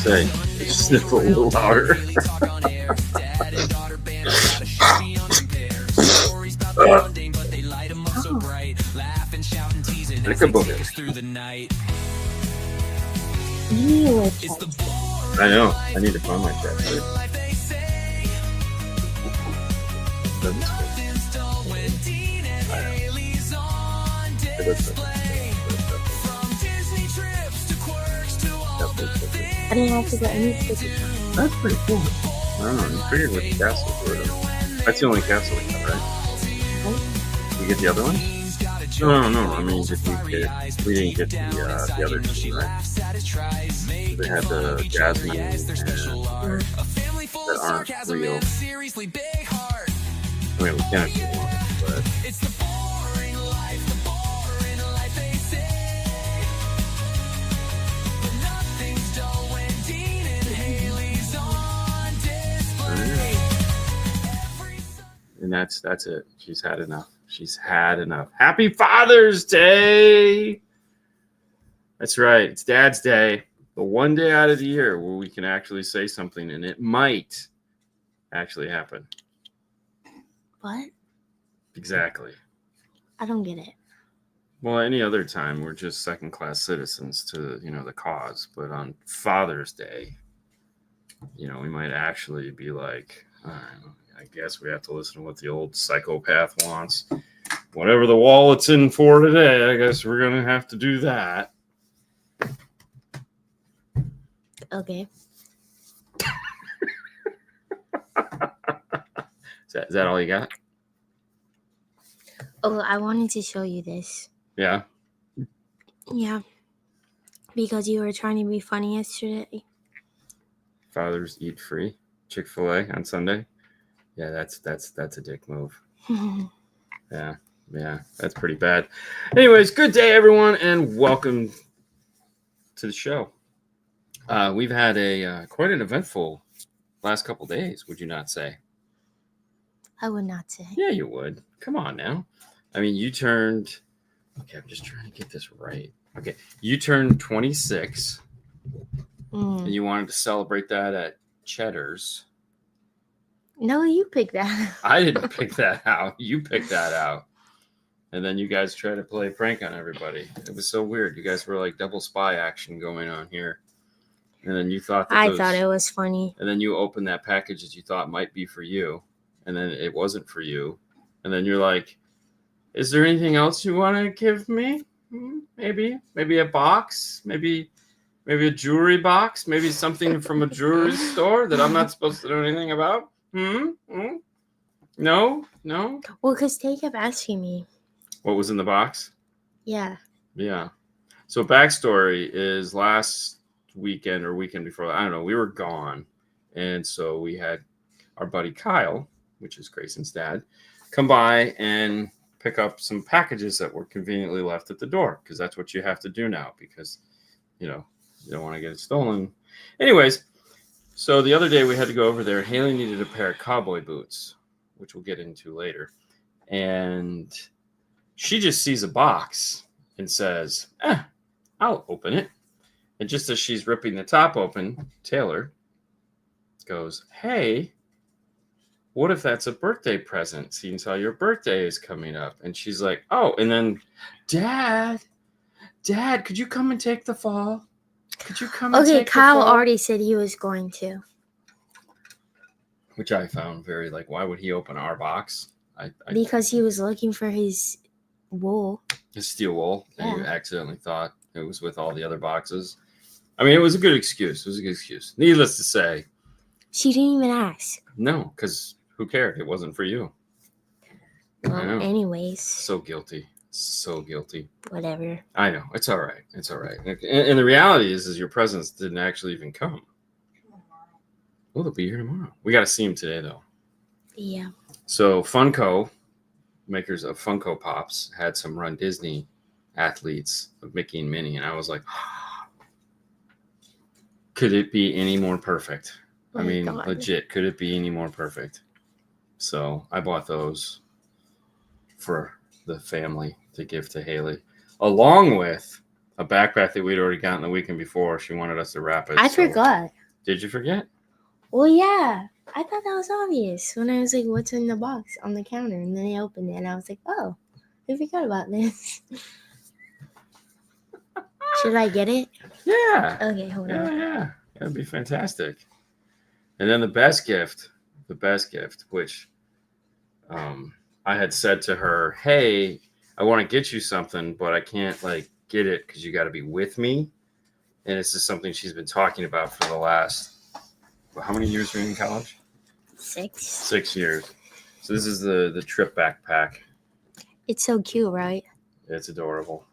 say, sniffle a little louder. I know. I need to find my chat. I didn't have to get any stickers. That's pretty cool. I don't know. You figured with the castles were that's the only castle we got, right? You get the other one? No. I mean, we didn't get the other two, right? They had the Jasmine that aren't real. I mean, we can if you want, but. And that's it. She's had enough. Happy Father's Day! That's right. It's Dad's Day. The one day out of the year where we can actually say something, and it might actually happen. What? Exactly. I don't get it. Well, any other time we're just second-class citizens to, the cause. But on Father's Day, we might actually be like, I guess we have to listen to what the old psychopath wants. Whatever the wallet's in for today, I guess we're going to have to do that. Okay. Is that all you got? Oh, I wanted to show you this. Yeah? Yeah. Because you were trying to be funny yesterday. Fathers eat free. Chick-fil-A on Sunday. Yeah, that's a dick move. Yeah, that's pretty bad. Anyways, good day, everyone, and welcome to the show. We've had a quite an eventful last couple days, would you not say? I would not say. Yeah, you would. Come on now. I mean, you turned... Okay, I'm just trying to get this right. Okay, you turned 26, and you wanted to celebrate that at Cheddar's. No, you picked that. I didn't pick that out. You picked that out. And then you guys tried to play a prank on everybody. It was so weird. You guys were like double spy action going on here. And then you thought that I thought it was funny. And then you opened that package that you thought might be for you. And then it wasn't for you. And then you're like, is there anything else you want to give me? Maybe a box? Maybe a jewelry box? Maybe something from a jewelry store that I'm not supposed to know anything about? No? Well, because they kept asking me. What was in the box? Yeah. So backstory is last weekend or weekend before, I don't know, we were gone. And so we had our buddy Kyle, which is Grayson's dad, come by and pick up some packages that were conveniently left at the door, because that's what you have to do now, because, you don't want to get it stolen. Anyways, so the other day we had to go over there. Hailey needed a pair of cowboy boots, which we'll get into later. And she just sees a box and says, I'll open it. And just as she's ripping the top open, Taylor goes, hey, what if that's a birthday present? Seeing how your birthday is coming up. And she's like, oh, and then, Dad, could you come and take the fall? Could you come and take the fall? Okay, Kyle already said he was going to. Which I found very, why would he open our box? Because he was looking for his wool. His steel wool. Yeah. And you accidentally thought it was with all the other boxes. I mean, it was a good excuse. Needless to say. She didn't even ask. No, because who cared? It wasn't for you. Well, anyways. So guilty. Whatever. I know. It's all right. And the reality is your presents didn't actually even come. Oh, they'll be here tomorrow. We got to see them today, though. Yeah. So Funko, makers of Funko Pops, had some Run Disney athletes of Mickey and Minnie, and I was like, could it be any more perfect? I mean, God. Legit, could it be any more perfect? So I bought those for the family to give to Hailey, along with a backpack that we'd already gotten the weekend before. She wanted us to wrap it. I so- forgot. Did you forget? Well, yeah. I thought that was obvious when I was like, what's in the box on the counter? And then I opened it and I was like, oh, I forgot about this. Should I get it? Yeah. Okay, hold on. Yeah. That'd be fantastic. And then the best gift, which I had said to her, hey, I want to get you something, but I can't like get it because you got to be with me. And it's just something she's been talking about for the last, how many years were you in college? 6. 6 years. So this is the trip backpack. It's so cute, right? It's adorable.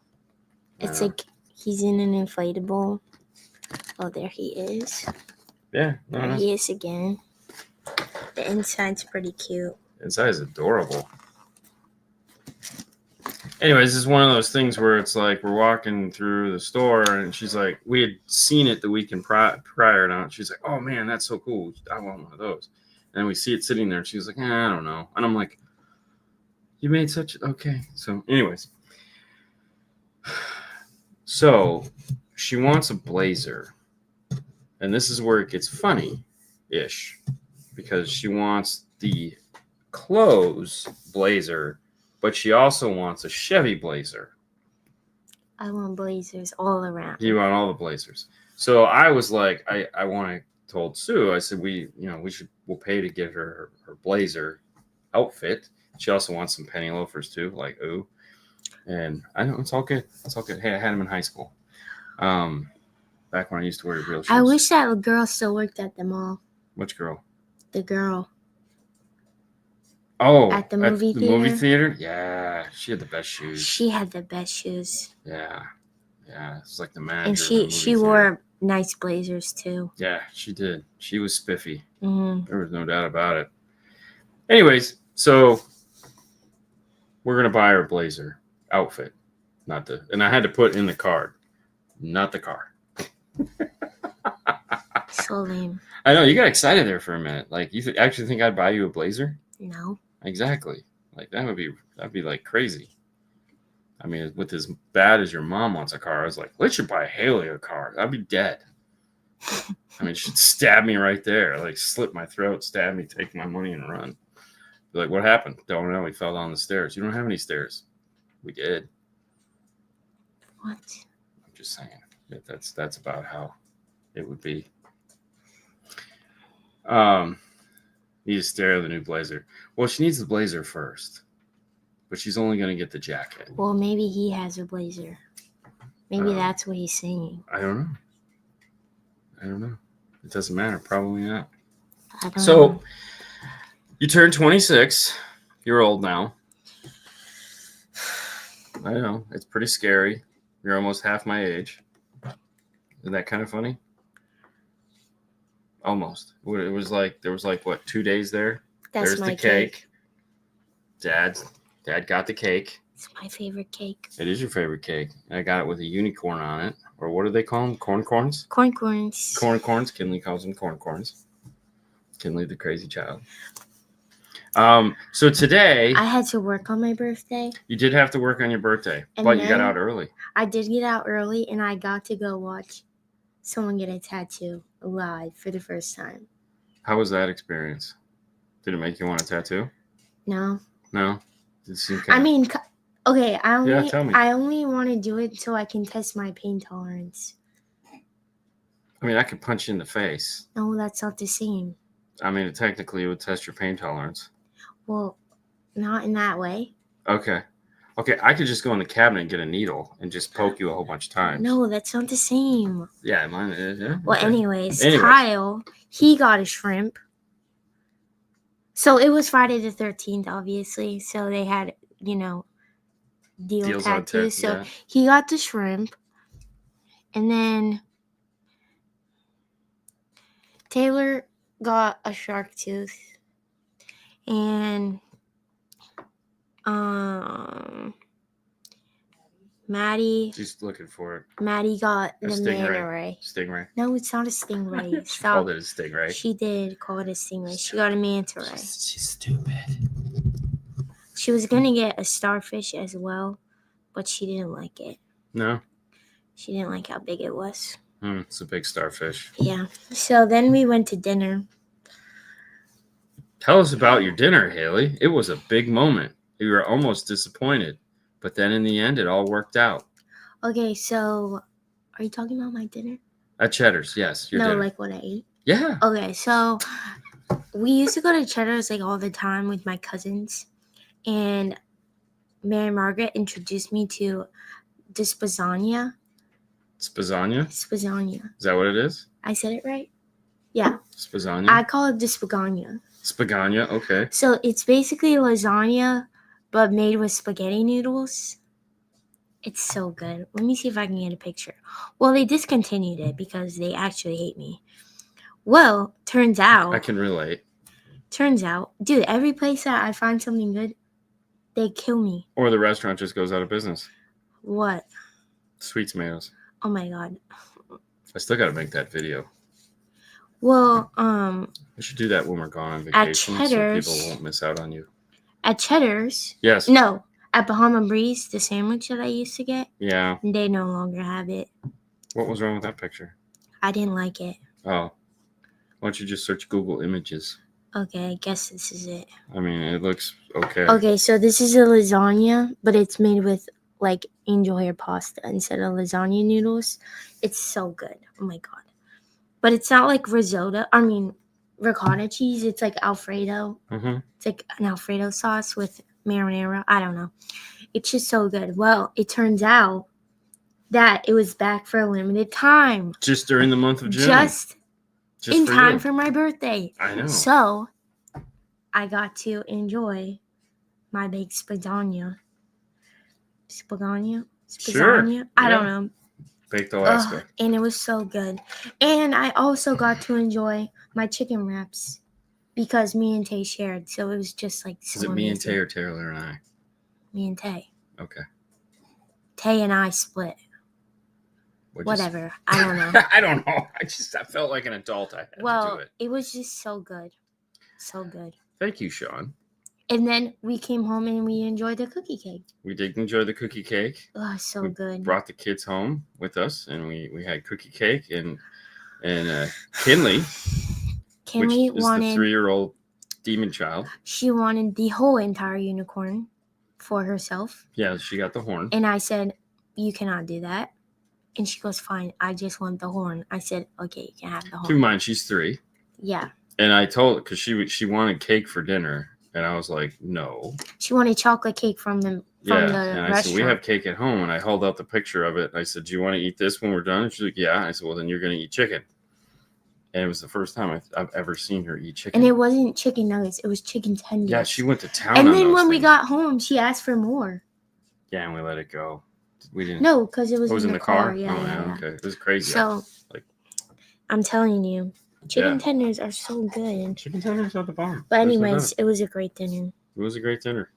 It's like he's in an inflatable. Oh, there he is. Yeah. There he is again. The inside's pretty cute. Inside is adorable. Anyways, this is one of those things where it's like we're walking through the store and she's like, we had seen it the weekend prior now. She's like, oh man, that's so cool. I want one of those. And we see it sitting there and she was like, I don't know. And I'm like, you made such, okay. So anyways, so she wants a blazer. And this is where it gets funny-ish because she wants the clothes blazer, but she also wants a Chevy blazer. I want blazers all around. You want all the blazers. So I was like, I told Sue, I said, we'll pay to get her blazer outfit. She also wants some penny loafers too, like, ooh. And I know it's all good. It's all good. Hey, I had them in high school. Back when I used to wear real shoes. I wish that girl still worked at the mall. Which girl? The girl. Oh, at the movie the theater. Movie theater? Yeah, she had the best shoes. She had the best shoes. Yeah, it's like the manager. And she wore nice blazers too. Yeah, she did. She was spiffy. Mm-hmm. There was no doubt about it. Anyways, so we're gonna buy her blazer outfit, and I had to put in the card, not the car. So lame. I know, you got excited there for a minute. Like, you actually think I'd buy you a blazer? No. Exactly. Like, that'd be like crazy. I mean, with as bad as your mom wants a car, I was like, let's just buy Hailey a car. I'd be dead. I mean, she'd stab me right there, like slit my throat, stab me, take my money, and run. Be like, what happened? Don't know. We fell down the stairs. You don't have any stairs. We did. What? I'm just saying. That's about how it would be. Need to stare at the new blazer. Well, she needs the blazer first, but she's only going to get the jacket. Well, maybe he has a blazer. Maybe that's what he's saying. I don't know. It doesn't matter. Probably not. I don't know. You turned 26. You're old now. I know. It's pretty scary. You're almost half my age. Isn't that kind of funny? Almost. It was like, there was like, what, 2 days there? That's There's my the cake. Dad got the cake. It's my favorite cake. It is your favorite cake. I got it with a unicorn on it. Or what do they call them? Corncorns? Corncorns. Corncorns. Kinley calls them corncorns. Kinley, the crazy child. So today... I had to work on my birthday. You did have to work on your birthday, but you got out early. I did get out early, and I got to go watch someone get a tattoo live for the first time. How was that experience? Did it make you want a tattoo? No. No? Did it seem I mean, okay, tell me. I only want to do it so I can test my pain tolerance. I mean, I could punch you in the face. No, that's not the same. I mean, technically, it would test your pain tolerance. Well, not in that way. Okay, I could just go in the cabinet and get a needle and just poke you a whole bunch of times. No, that's not the same. Yeah, mine is. Yeah. Well, okay. anyways, Kyle, he got a shrimp. So it was Friday the 13th, obviously. So they had, deal tattoos. So he got the shrimp. And then Taylor got a shark tooth. And Maddie. She's looking for it. Maddie got the stingray. manta ray. Stingray. No, it's not a stingray. She called it a stingray. She did call it a stingray. She got a manta ray. She's stupid. She was gonna get a starfish as well, but she didn't like it. No. She didn't like how big it was. It's a big starfish. Yeah. So then we went to dinner. Tell us about your dinner, Hailey. It was a big moment. We were almost disappointed, but then in the end, it all worked out. Okay, so are you talking about my dinner? At Cheddar's, yes. Your no, dinner. like what I ate. Yeah. Okay, so we used to go to Cheddar's like all the time with my cousins, and Mary Margaret introduced me to this lasagna. Spazania? Spazania. Is that what it is? I said it right? Yeah. Spazania? I call it the spagania. Spagania, okay. So it's basically lasagna, but made with spaghetti noodles. It's so good. Let me see if I can get a picture. Well, they discontinued it because they actually hate me. Well, turns out. I can relate. Turns out, dude, every place that I find something good, they kill me. Or the restaurant just goes out of business. What? Sweet tomatoes. Oh my god. I still got to make that video. Well, we should do that when we're gone on vacation at Cheddar's, so people won't miss out on you. At Cheddar's? Yes. No, at Bahama Breeze, the sandwich that I used to get. Yeah. They no longer have it. What was wrong with that picture? I didn't like it. Oh. Why don't you just search Google Images? Okay, I guess this is it. I mean, it looks okay. Okay, so this is a lasagna, but it's made with like angel hair pasta instead of lasagna noodles. It's so good. Oh my god. But it's not like risotto. I mean, ricotta cheese. It's like Alfredo. Mm-hmm. It's like an Alfredo sauce with marinara. I don't know. It's just so good. Well, it turns out that it was back for a limited time. Just during the month of June. Just in time you. for my birthday. I know. So I got to enjoy my big spagania. Spagania? Sure. I don't know. Baked Alaska. And it was so good. And I also got to enjoy my chicken wraps because me and Tay shared. So it was just like so Is it amazing. me and Tay or Taylor and I? Me and Tay. Okay. Tay and I split. Whatever. I don't know. I don't know. I felt like an adult. I had to do it. It was just so good. So good. Thank you, Sean. And then we came home and we enjoyed the cookie cake. We did enjoy the cookie cake. Oh, so good. Brought the kids home with us, and we had cookie cake and Kinley. Kinley which wanted is the 3-year-old demon child. She wanted the whole entire unicorn for herself. Yeah, she got the horn. And I said, "You cannot do that." And she goes, "Fine, I just want the horn." I said, "Okay, you can have the horn." Keep in mind, she's 3. Yeah. And I told her because she wanted cake for dinner. And I was like, no. She wanted chocolate cake from the and restaurant. I said, we have cake at home. And I held out the picture of it. And I said, do you want to eat this when we're done? And she's like, yeah. I said, well, then you're going to eat chicken. And it was the first time I've ever seen her eat chicken. And it wasn't chicken nuggets. It was chicken tenders. Yeah, she went to town and on then those when we things. got home, she asked for more. Yeah, and we let it go. We didn't. No, because it was in the car. Yeah. Okay. It was crazy. So, I'm telling you, chicken tenders are so good. Chicken tenders are the bomb. But anyways, it was a great dinner. It was a great dinner.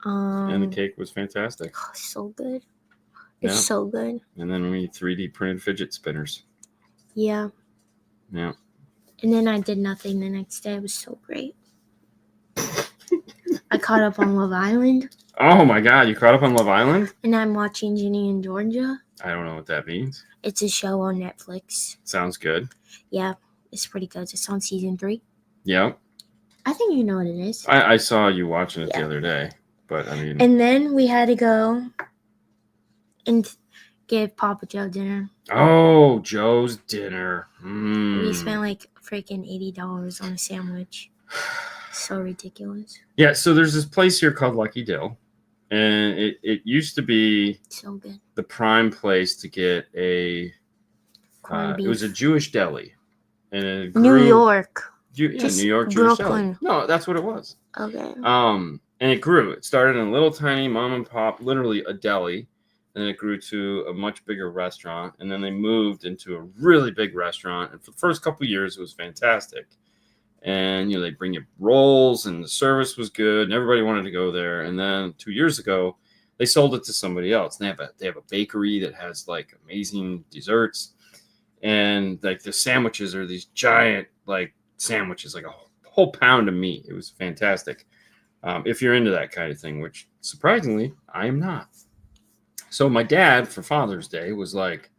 And the cake was fantastic. Oh, so good. It's so good. And then we 3D printed fidget spinners. Yeah. Yeah. And then I did nothing the next day. It was so great. I caught up on Love Island. Oh my God, you caught up on Love Island? And I'm watching Ginny and Georgia. I don't know what that means. It's a show on Netflix. Sounds good. Yeah, it's pretty good. It's on season 3. Yep. I think you know what it is. I saw you watching it the other day, but I mean. And then we had to go and give Papa Joe dinner. Oh, Joe's dinner. We spent like freaking $80 on a sandwich. So ridiculous. Yeah, so there's this place here called Lucky Dill, and it used to be so good. The prime place to get a. It was a Jewish deli, and it grew, New York. New York Jewish Brooklyn. deli. No, that's what it was. Okay. And it grew. It started in a little tiny mom and pop, literally a deli. And then it grew to a much bigger restaurant. And then they moved into a really big restaurant. And for the first couple of years, it was fantastic. And, they bring you rolls and the service was good. And everybody wanted to go there. And then 2 years ago, they sold it to somebody else. And they have a bakery that has like amazing desserts. And like the sandwiches are these giant like sandwiches, like a whole pound of meat. It was fantastic. If you're into that kind of thing, which surprisingly, I am not. So my dad for Father's Day was like,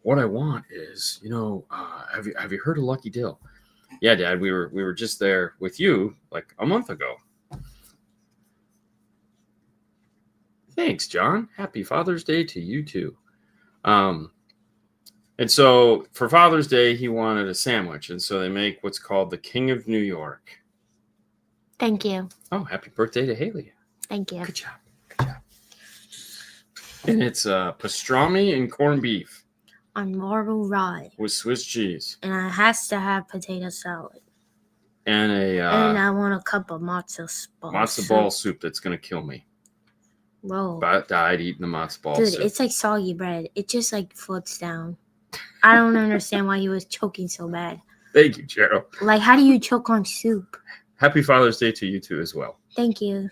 what I want is, have you heard of Lucky Dill? Yeah, Dad, we were just there with you like a month ago. Thanks, John. Happy Father's Day to you too. And so for Father's Day, he wanted a sandwich, and so they make what's called the King of New York. Thank you. Oh, happy birthday to Hailey. Thank you. Good job. Good job. And it's pastrami and corned beef On marble rye. with Swiss cheese. And it has to have potato salad. And and I want a cup of matzo ball soup that's going to kill me. Whoa. I died eating the matzo ball Dude, soup. it's like soggy bread. It just like floats down. I don't understand why he was choking so bad. Thank you, Gerald. Like, how do you choke on soup? Happy Father's Day to you too as well. Thank you.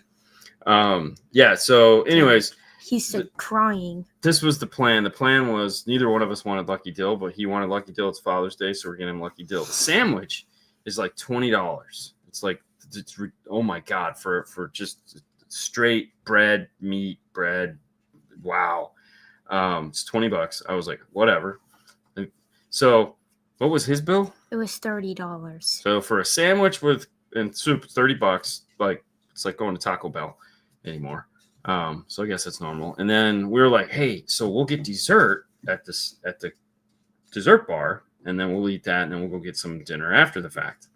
Yeah, so anyways. He started crying. This was the plan. The plan was neither one of us wanted Lucky Dill, but he wanted Lucky Dill. It's Father's Day, so we're getting him Lucky Dill. The sandwich is like $20. It's like, oh my God, for just straight bread, meat, bread. Wow. It's $20. I was like, whatever. And so what was his bill? It was $30. So for a sandwich and soup, $30. Like, it's like going to Taco Bell anymore. So I guess that's normal. And then we were like, hey, so we'll get dessert at the dessert bar, and then we'll eat that, and then we'll go get some dinner after the fact.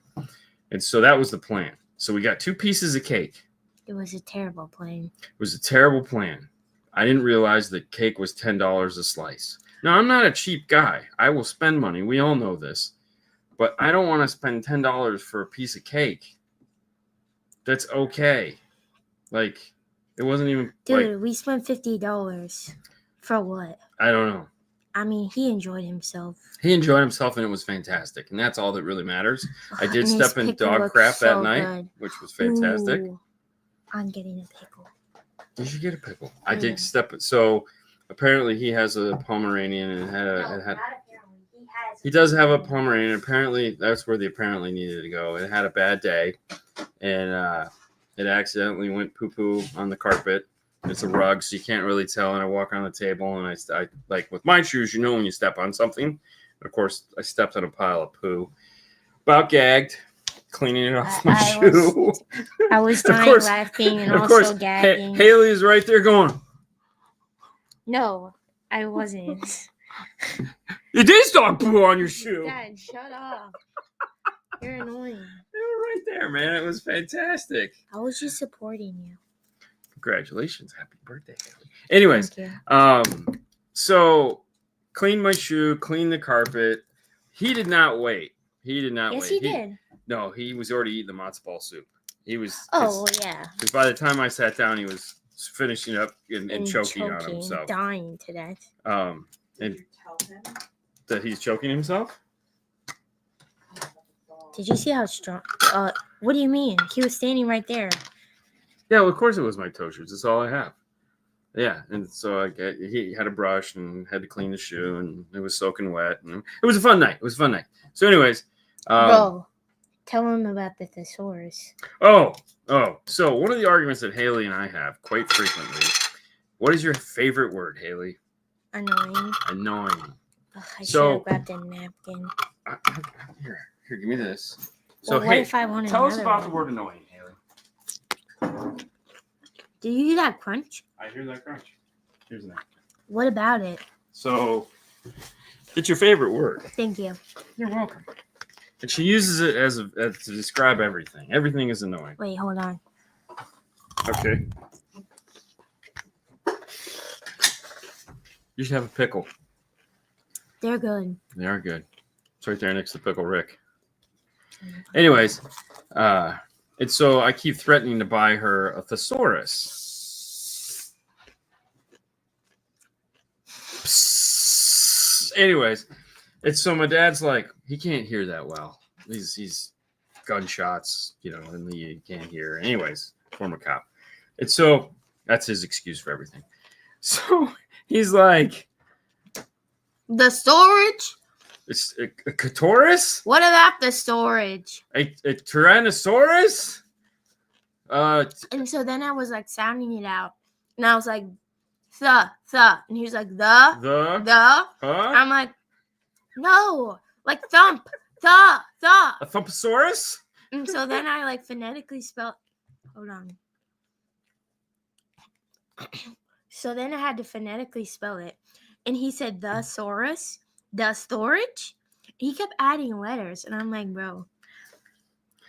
And so that was the plan. So we got 2 pieces of cake. It was a terrible plan. It was a terrible plan. I didn't realize that cake was $10 a slice. Now, I'm not a cheap guy. I will spend money. We all know this. But I don't want to spend $10 for a piece of cake. That's okay. Like, it wasn't even... Dude, we spent $50. For what? I don't know. I mean, he enjoyed himself. He enjoyed himself, and it was fantastic. And that's all that really matters. I did And step in dog crap that night, good. which was fantastic. Ooh, I'm getting a pickle. You should get a pickle. I did step it. So apparently he has a Pomeranian, and he does have a Pomeranian. Apparently that's where the apparently needed to go. It had a bad day, and it accidentally went poo-poo on the carpet. It's a rug, so you can't really tell. And I walk on the table, and I like with my shoes, when you step on something. Of course, I stepped on a pile of poo. About gagged, cleaning it off my shoe. I was dying laughing and also gagging. Hailey is right there going. No, I wasn't. It is dog poo on your shoe. Dad, shut up. You're annoying. You were right there, man. It was fantastic. I was just supporting you. Congratulations. Happy birthday, Hailey. Anyways, so clean my shoe, clean the carpet. He did not wait. Yes, he did. No, he was already eating the matzo ball soup. He was. Oh, yeah. Because by the time I sat down, he was finishing up and choking on himself. Dying to death. And Did you tell him? that he's choking himself? Did you see how strong? What do you mean? He was standing right there. Yeah, well, of course it was my toe shoes. That's all I have. Yeah, and so he had a brush and had to clean the shoe, and it was soaking wet. And it was a fun night. So, anyways, Bro, tell him about the thesaurus. Oh. So one of the arguments that Hailey and I have quite frequently. What is your favorite word, Hailey? Annoying. Annoying. Ugh, I should have grabbed a napkin. Here, give me this. So, what if I want tell us another about one? the word annoying, Hailey. Do you hear that crunch? I hear that crunch. Here's that. What about it? So, it's your favorite word. Thank you. You're welcome. And she uses it as to describe everything. Everything is annoying. Wait, hold on. Okay. You should have a pickle. They're good. They are good. It's right there next to Pickle Rick. Anyways, and so I keep threatening to buy her a thesaurus. Anyways, it's so my dad's like, he can't hear that well. He's gunshots, and he can't hear. Anyways, former cop. And so that's his excuse for everything. So he's like, the storage? It's a clitoris? What about the storage? A Tyrannosaurus? And so then I was like sounding it out. And I was like, the. And he was like, the. Huh? I'm like, No, like thump, the. A Thumpasaurus? And so then I like phonetically spelled. Hold on. So then I had to phonetically spell it, and he said the saurus, the storage. He kept adding letters, and I'm like, bro.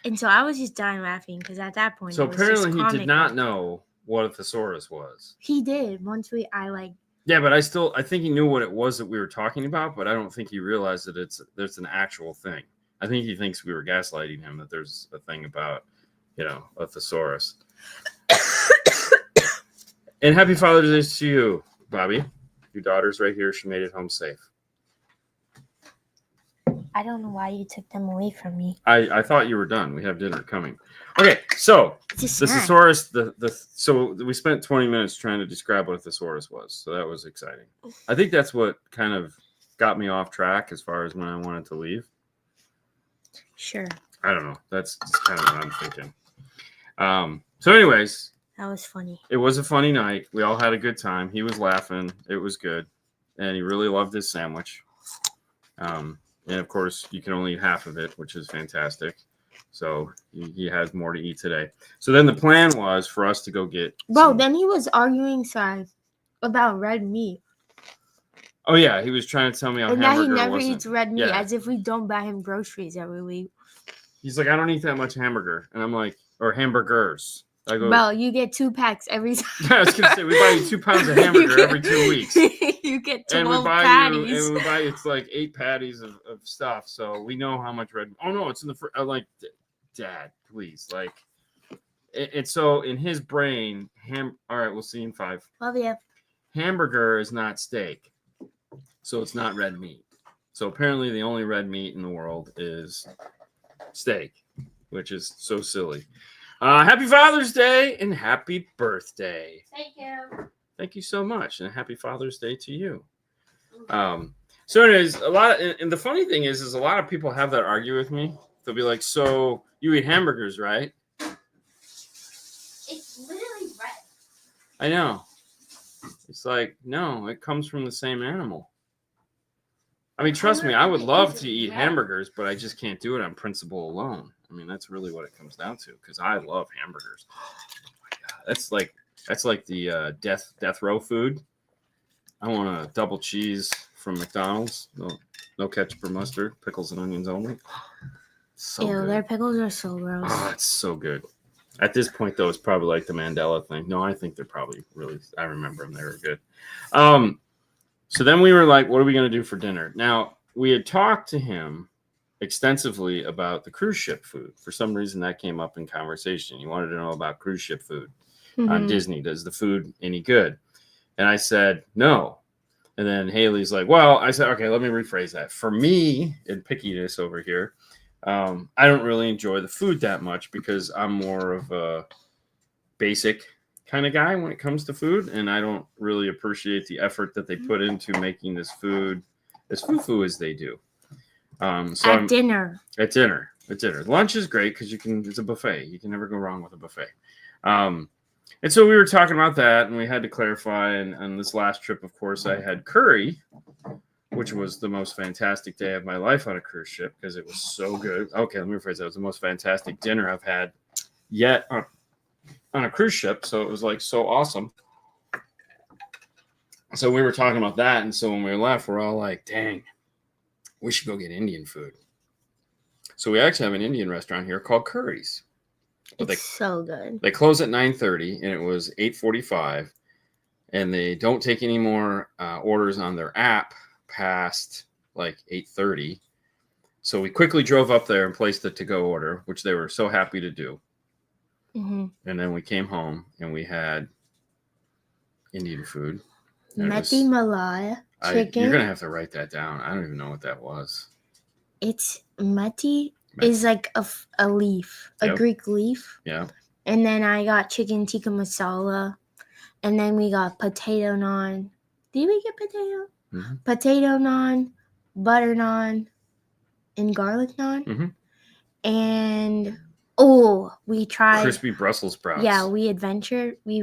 And so I was just dying laughing because at that point, So it was just apparently he did comical. not know what a thesaurus was. He did once I like. Yeah, but I think he knew what it was that we were talking about, but I don't think he realized that there's an actual thing. I think he thinks we were gaslighting him, that there's a thing about, a thesaurus. And happy Father's Day to you, Bobby. Your daughter's right here. She made it home safe. I don't know why you took them away from me. I thought you were done. We have dinner coming. Okay, so the thesaurus, so we spent 20 minutes trying to describe what a thesaurus was. So that was exciting. I think that's what kind of got me off track as far as when I wanted to leave. Sure. I don't know. That's kind of what I'm thinking. So anyways. That was funny. It was a funny night. We all had a good time. He was laughing. It was good. And he really loved his sandwich. And of course, you can only eat half of it, which is fantastic. So he has more to eat today. So then the plan was for us to go get. Then he was arguing about red meat. Oh yeah, he was trying to tell me how hamburger he never wasn't. eats red meat, as if we don't buy him groceries every week. He's like, I don't eat that much hamburger, and I'm like, or hamburgers. I go, well, you get 2 packs every time. I was gonna say we buy you 2 pounds of hamburger every 2 weeks. You get 12 patties. And we buy it's like 8 patties of stuff. So we know how much red. Oh no, it's in the. I'm like, Dad, please, like. And so in his brain, all right, we'll see you in 5. Love you. Hamburger is not steak, so it's not red meat. So apparently, the only red meat in the world is steak, which is so silly. Happy Father's Day and happy birthday. Thank you. Thank you so much, and happy Father's Day to you. So anyways, and the funny thing is a lot of people have that argue with me. They'll be like, so you eat hamburgers, right? It's literally red. I know. It's like, no, it comes from the same animal. I mean, trust me, I would love to eat hamburgers, but I just can't do it on principle alone. I mean, that's really what it comes down to, because I love hamburgers. Oh my God. That's like the death row food. I want a double cheese from McDonald's. No ketchup or mustard, pickles and onions only. So Ew, good. their pickles are so gross. Oh, it's so good. At this point, though, it's probably like the Mandela thing. No, I think they're probably really. I remember them; they were good. So then we were like, "What are we going to do for dinner?" Now we had talked to him extensively about the cruise ship food. For some reason, that came up in conversation. He wanted to know about cruise ship food on Disney. Does the food any good? And I said no. And then Hailey's like, "Well," I said, "Okay, let me rephrase that. For me, in pickiness over here." I don't really enjoy the food that much because I'm more of a basic kind of guy when it comes to food, and I don't really appreciate the effort that they put into making this food as foo-foo as they do. At dinner. Lunch is great because it's a buffet. You can never go wrong with a buffet. And so we were talking about that, and we had to clarify. And on this last trip, of course, I had curry, which was the most fantastic day of my life on a cruise ship because it was so good. Okay, let me rephrase that. It was the most fantastic dinner I've had yet on a cruise ship. So it was like so awesome. So we were talking about that. And so when we left, we're all like, dang, we should go get Indian food. So we actually have an Indian restaurant here called Curry's. It's so good. They close at 9:30 and it was 8:45. And they don't take any more orders on their app past like 8:30. So we quickly drove up there and placed the to-go order, which they were so happy to do. And then we came home and we had Indian food. Meti Malai chicken. You're going to have to write that down. I don't even know what that was. It's meti is like a leaf, a Greek leaf. Yeah. And then I got chicken tikka masala. And then we got potato naan. Did we get potato? Mm-hmm. Potato naan, butter naan, and garlic naan. And we tried crispy Brussels sprouts. Yeah, we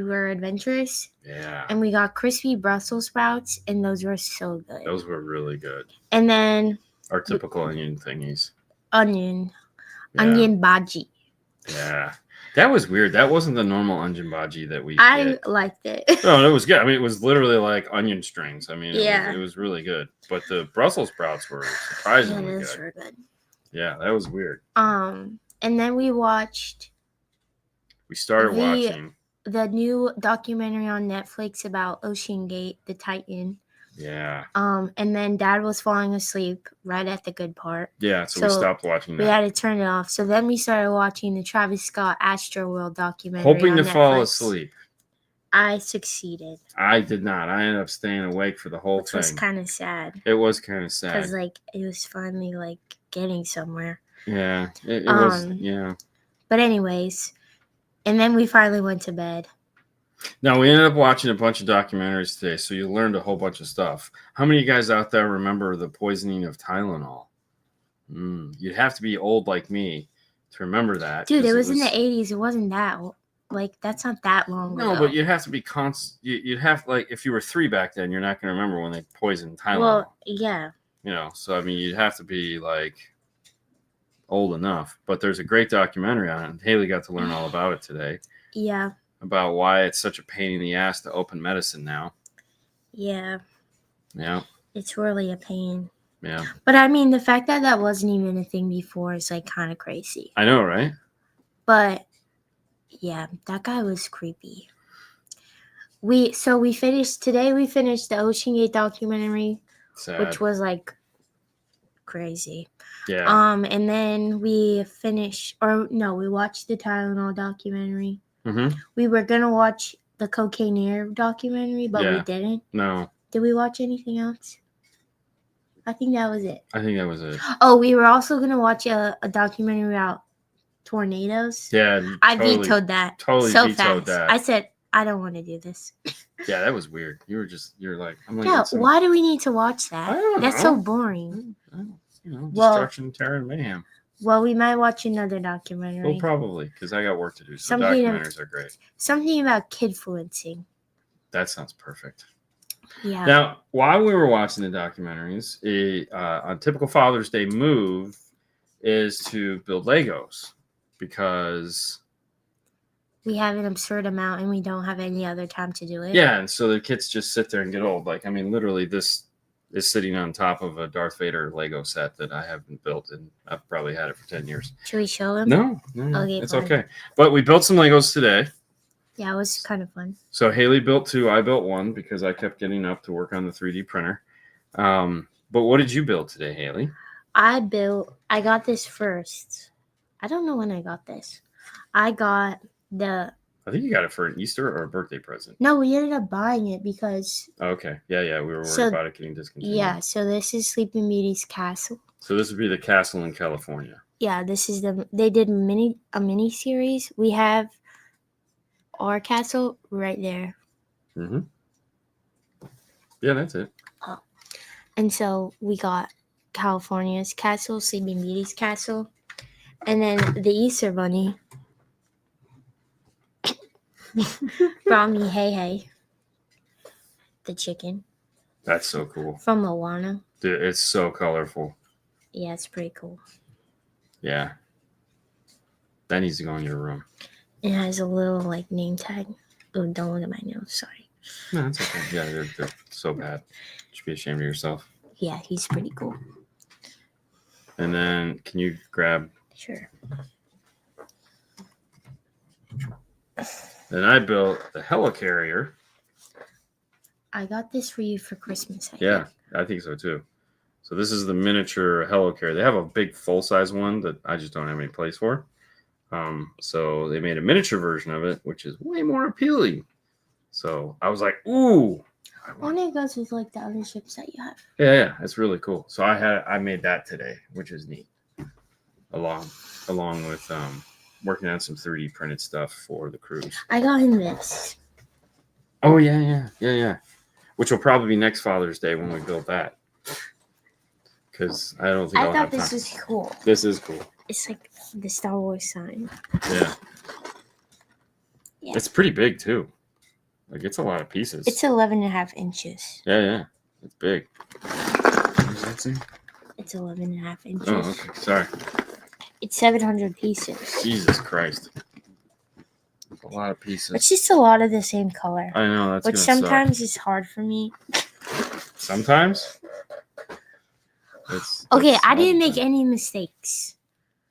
were adventurous. Yeah. And we got crispy Brussels sprouts, and those were so good. Those were really good. And then Our typical onion thingies. onion Yeah. bhaji. Yeah. That was weird. That wasn't the normal onion bhaji that we I get. liked it. No, it was good. I mean, it was literally like onion strings. I mean, Yeah. it was really good. But the Brussels sprouts were Yeah, surprisingly those good. were good. Yeah, that was weird. And then we watched We started watching. the new documentary on Netflix about Ocean Gate, the Titan. Yeah. And then Dad was falling asleep right at the good part. Yeah, so we stopped watching that. We had to turn it off. So then we started watching the Travis Scott Astroworld documentary. Hoping to on fall Netflix. asleep. I succeeded. I did not. I ended up staying awake for the whole Which thing. was kind of sad. It was kind of sad. Because, like, it was finally, like, getting somewhere. Yeah, it was, yeah. But anyways, and then we finally went to bed. Now, we ended up watching a bunch of documentaries today, so you learned a whole bunch of stuff. How many of you guys out there remember the poisoning of Tylenol? You'd have to be old like me to remember that. Dude, it was in the 80s. It wasn't that old. Like, that's not that long ago. No, but you'd have to be you'd have, like, if you were 3 back then, you're not going to remember when they poisoned Tylenol. Well, yeah. You know, so, I mean, you'd have to be, like, old enough. But there's a great documentary on it, and Hailey got to learn all about it today. Yeah. About why it's such a pain in the ass to open medicine now. Yeah. Yeah. It's really a pain. Yeah. But, I mean, the fact that that wasn't even a thing before is, like, kind of crazy. I know, right? But... yeah, that guy was creepy. We finished the Ocean Gate documentary, Sad. which was like crazy. Yeah. And then we watched the Tylenol documentary. Mm-hmm. We were gonna watch the Cocaineer documentary, but we didn't. No. Did we watch anything else? I think that was it. I think that was it. Oh, we were also gonna watch a documentary about tornadoes. Yeah, I vetoed that. Totally so vetoed fast. that. I said, I don't want to do this. Yeah, that was weird. You're like, I'm like, yeah. Why do we need to watch that? I don't That's know. so boring. Destruction, terror, and mayhem. Well, we might watch another documentary. Well, probably because I got work to do. So documentaries are great. Something about kidfluencing. That sounds perfect. Yeah. Now, while we were watching the documentaries, a typical Father's Day move is to build Legos. Because we have an absurd amount and we don't have any other time to do it. Yeah, and so the kids just sit there and get old. Like, I mean, literally, this is sitting on top of a Darth Vader Lego set that I haven't built, and I've probably had it for 10 years. Should we show them? No, okay, it's fine. okay. But we built some Legos today. Yeah, it was kind of fun. So Hailey built 2, I built 1 because I kept getting up to work on the 3D printer. But what did you build today, Hailey? I got this first. I don't know when I got this. I think you got it for an Easter or a birthday present. No, we ended up buying it because... Okay. Yeah. We were worried about it getting discontinued. Yeah, so this is Sleeping Beauty's castle. So this would be the castle in California. Yeah, this is they did a mini series. We have our castle right there. Mm-hmm. Yeah, that's it. Oh. And so we got California's castle, Sleeping Beauty's castle. And then the Easter Bunny brought me Hey, the chicken. That's so cool. From Moana. Dude, it's so colorful. Yeah, it's pretty cool. Yeah. That needs to go in your room. It has a little, like, name tag. Oh, don't look at my nose. Sorry. No, it's okay. Yeah, they're so bad. You should be ashamed of yourself. Yeah, he's pretty cool. And then, can you grab... Sure. Then I built the helicarrier. I got this for you for Christmas. I think so too. So this is the miniature helicarrier. They have a big full-size one that I just don't have any place for. So they made a miniature version of it, which is way more appealing. So I was like, ooh. Only it goes with like the other ships that you have. Yeah, it's really cool. So I made that today, which is neat. Along with working on some 3D printed stuff for the cruise. I got him this. Oh yeah. Which will probably be next Father's Day when we build that. Because I don't think I thought this was cool. This is cool. It's like the Star Wars sign. Yeah. It's pretty big too. Like, it's a lot of pieces. It's 11.5 inches. Yeah. It's big. What does that say? It's 11.5 inches. Oh, okay. Sorry. It's 700 pieces. Jesus Christ. A lot of pieces. It's just a lot of the same color. I know, that's which gonna sometimes suck. is hard for me. Sometimes? Okay, That's I all didn't the make time. any mistakes.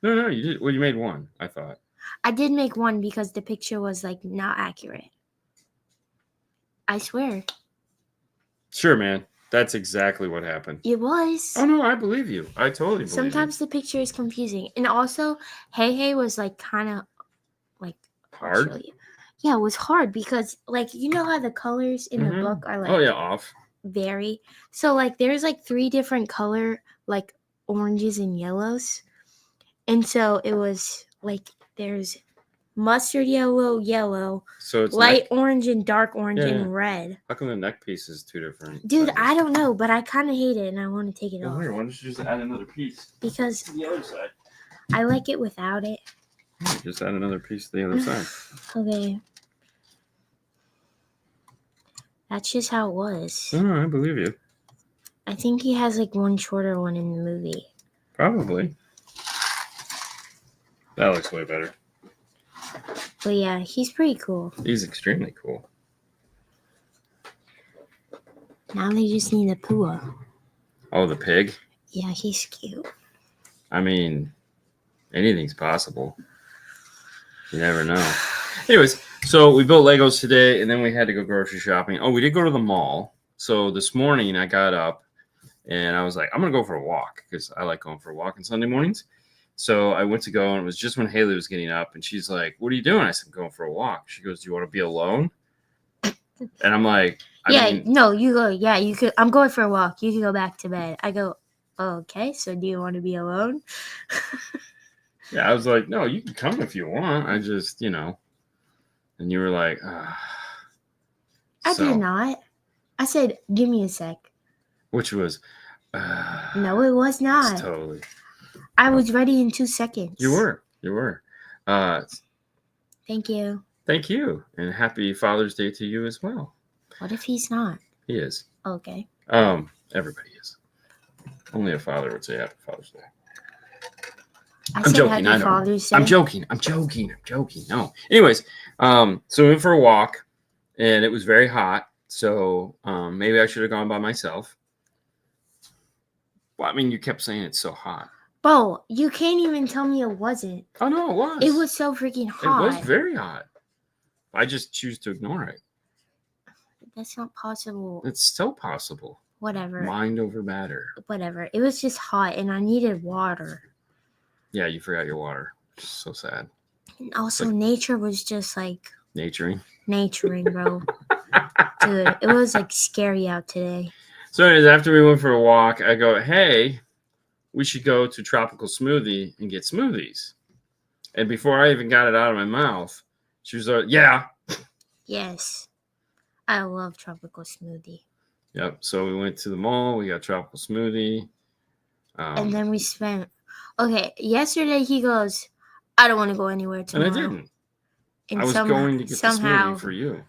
No, you did. Well, you made one, I thought. I did make one because the picture was like not accurate. I swear. Sure, man. That's exactly what happened. It was. Oh, no, I believe you. I totally believe Sometimes the picture is confusing. And also, Hey was like kind of like Hard? I'll show you. Yeah, it was hard because like you know how the colors in the book are like off. vary. So like there's like 3 different color like oranges and yellows. And so it was like there's mustard yellow, So it's light neck? orange and dark orange Yeah, and red. How come the neck piece is 2 different? Dude, sizes? I don't know, but I kind of hate it and I want to take it Well, off here, why don't you just add another piece because to the other side? I like it without it. Yeah, just add another piece to the other side. Okay. That's just how it was. No, I believe you. I think he has like one shorter one in the movie. Probably. That looks way better. But yeah, he's pretty cool. He's extremely cool. Now they just need a Pua. Oh, the pig? Yeah, he's cute. I mean, anything's possible. You never know. Anyways, so we built Legos today, and then we had to go grocery shopping. Oh, we did go to the mall. So this morning I got up, and I was like, I'm going to go for a walk, because I like going for a walk on Sunday mornings. So I went to go, and it was just when Hailey was getting up, and she's like, what are you doing? I said, I'm going for a walk. She goes, do you want to be alone? And I'm like, no, you go. Yeah, you could. I'm going for a walk. You can go back to bed. I go, oh, okay, so do you want to be alone? Yeah, I was like, no, you can come if you want. I just, and you were like, I did not. I said, give me a sec. Which was, no, it was not. Totally. I was ready in 2 seconds. You were. Thank you. Thank you, and happy Father's Day to you as well. What if he's not? He is. Okay. Everybody is. Only a father would say happy Father's Day. I'm joking. I know. I'm joking. No. Anyways, so we went for a walk, and it was very hot. So maybe I should have gone by myself. Well, I mean, you kept saying it's so hot. Bo, you can't even tell me it wasn't. Oh no, it was. It was so freaking hot. It was very hot. I just choose to ignore it. That's not possible. It's still possible. Whatever. Mind over matter. Whatever. It was just hot, and I needed water. Yeah, you forgot your water. So sad. And also, nature was just like... Naturing, bro. Dude, it was like scary out today. So anyways, after we went for a walk, I go, hey, we should go to Tropical Smoothie and get smoothies. And before I even got it out of my mouth, she was like, yeah. Yes. I love Tropical Smoothie. Yep. So we went to the mall. We got Tropical Smoothie. And then we spent... Okay, yesterday he goes, I don't want to go anywhere tomorrow. And I didn't. I was going to get the smoothie for you.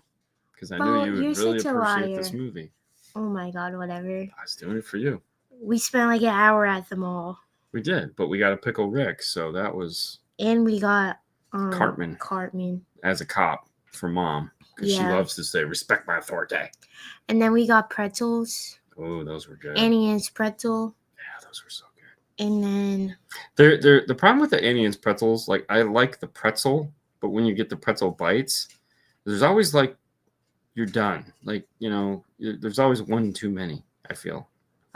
Because I knew you would really appreciate the smoothie. Oh my God, whatever. I was doing it for you. We spent like an hour at the mall. We did, but we got a Pickle Rick, so that was... And we got... Cartman. As a cop for Mom. Because she loves to say, respect my authority. And then we got pretzels. Oh, those were good. Annie Ann's pretzel. Yeah, those were so good. And then... The problem with the Annie Ann's pretzels, like, I like the pretzel, but when you get the pretzel bites, there's always, like, you're done. Like, there's always one too many, I feel.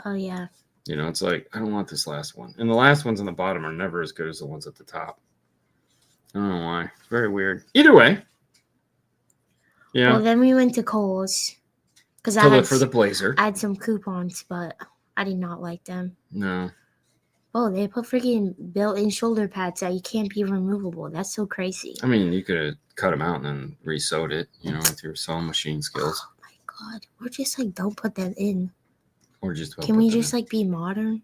Oh, yeah. It's like, I don't want this last one. And the last ones on the bottom are never as good as the ones at the top. I don't know why. It's very weird. Either way. Yeah. Well, then we went to Kohl's. To look for the blazer. I had some coupons, but I did not like them. No. Oh, they put freaking built-in shoulder pads that you can't be removable. That's so crazy. I mean, you could have cut them out and then re-sewed it, with your sewing machine skills. Oh, my God. Or just, don't put them in. Or just... Can we just, be modern?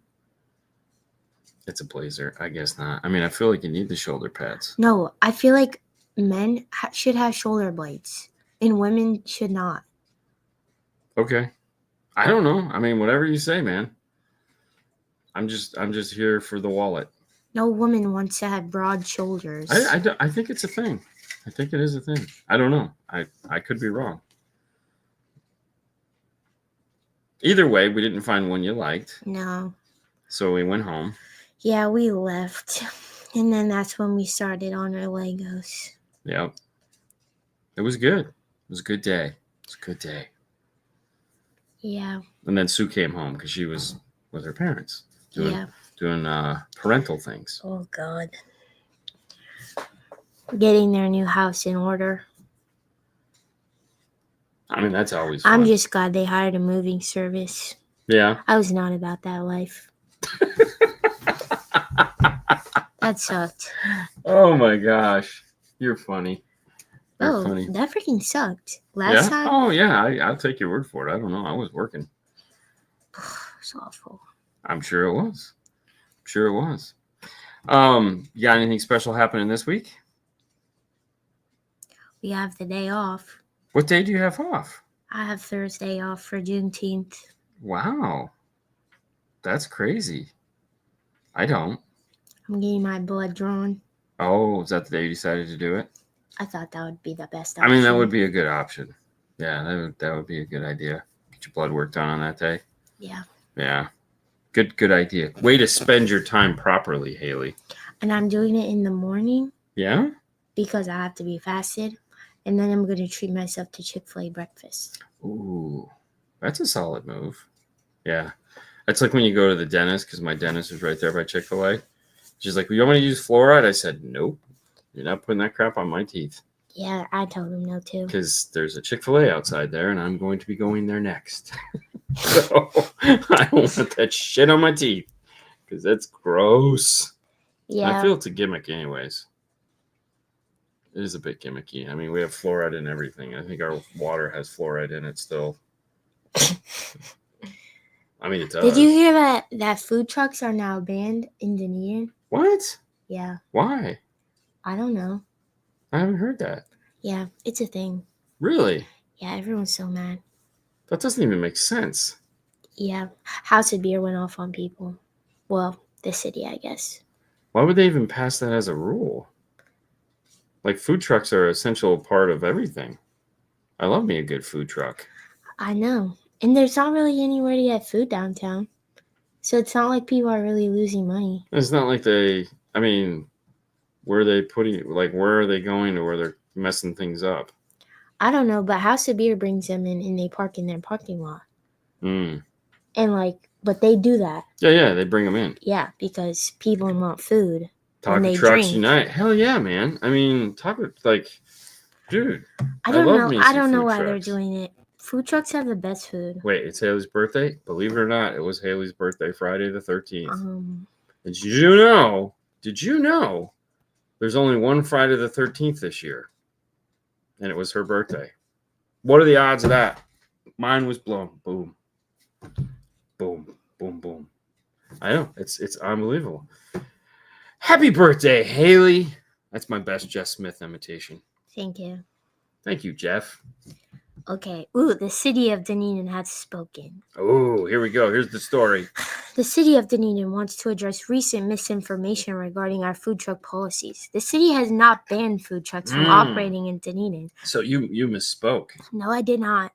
It's a blazer. I guess not. I mean, I feel like you need the shoulder pads. No, I feel like men should have shoulder blades. And women should not. Okay. I don't know. I mean, whatever you say, man. I'm just here for the wallet. No woman wants to have broad shoulders. I think it's a thing. I think it is a thing. I don't know. I could be wrong. Either way, we didn't find one you liked. No. So we went home. Yeah, we left. And then that's when we started on our Legos. Yep. It was good. It was a good day. It was a good day. Yeah. And then Sue came home because she was with her parents doing parental things. Oh, God. Getting their new house in order. I mean, that's always fun. I'm just glad they hired a moving service. Yeah. I was not about that life. That sucked. Oh, my gosh. You're funny. You're funny. That freaking sucked. Last time? Oh, yeah. I'll take your word for it. I don't know. I was working. It's awful. I'm sure it was. You got anything special happening this week? We have the day off. What day do you have off? I have Thursday off for Juneteenth. Wow. That's crazy. I don't. I'm getting my blood drawn. Oh, is that the day you decided to do it? I thought that would be the best option. I mean, that would be a good option. Yeah, that would be a good idea. Get your blood work done on that day. Yeah. Yeah. Good idea. Way to spend your time properly, Hailey. And I'm doing it in the morning. Yeah? Because I have to be fasted. And then I'm going to treat myself to Chick-fil-A breakfast. Ooh, that's a solid move. Yeah. That's like when you go to the dentist, because my dentist is right there by Chick-fil-A. She's like, well, you want me to use fluoride? I said, nope. You're not putting that crap on my teeth. Yeah, I told him no, too. Because there's a Chick-fil-A outside there, and I'm going to be going there next. So I don't want that shit on my teeth, because that's gross. Yeah. I feel it's a gimmick anyways. It is a bit gimmicky. I mean, we have fluoride in everything. I think our water has fluoride in it still. I mean, it does. Did you hear that food trucks are now banned in Dunedin? What? Yeah. Why? I don't know. I haven't heard that. Yeah, it's a thing. Really? Yeah, everyone's so mad. That doesn't even make sense. Yeah. House of Beer went off on people. Well, the city, I guess. Why would they even pass that as a rule? Like, food trucks are an essential part of everything. I love me a good food truck. I know. And there's not really anywhere to get food downtown. So it's not like people are really losing money. It's not like where are they going to where they're messing things up? I don't know, but House of Beer brings them in and they park in their parking lot. Mm. And but they do that. Yeah, they bring them in. Yeah, because people want food. Taco Trucks Unite. Hell yeah, man. I mean, dude. I don't know why they're doing it. Food trucks have the best food. Wait, it's Hailey's birthday? Believe it or not, it was Hailey's birthday, Friday the 13th. Did you know there's only one Friday the 13th this year? And it was her birthday. What are the odds of that? Mine was blown. Boom. Boom. Boom, boom. I know. It's unbelievable. Happy birthday, Hailey. That's my best Jeff Smith imitation. Thank you. Thank you, Jeff. Okay. Ooh, the city of Dunedin has spoken. Oh, here we go. Here's the story. The city of Dunedin wants to address recent misinformation regarding our food truck policies. The city has not banned food trucks from operating in Dunedin. So you misspoke. No, I did not.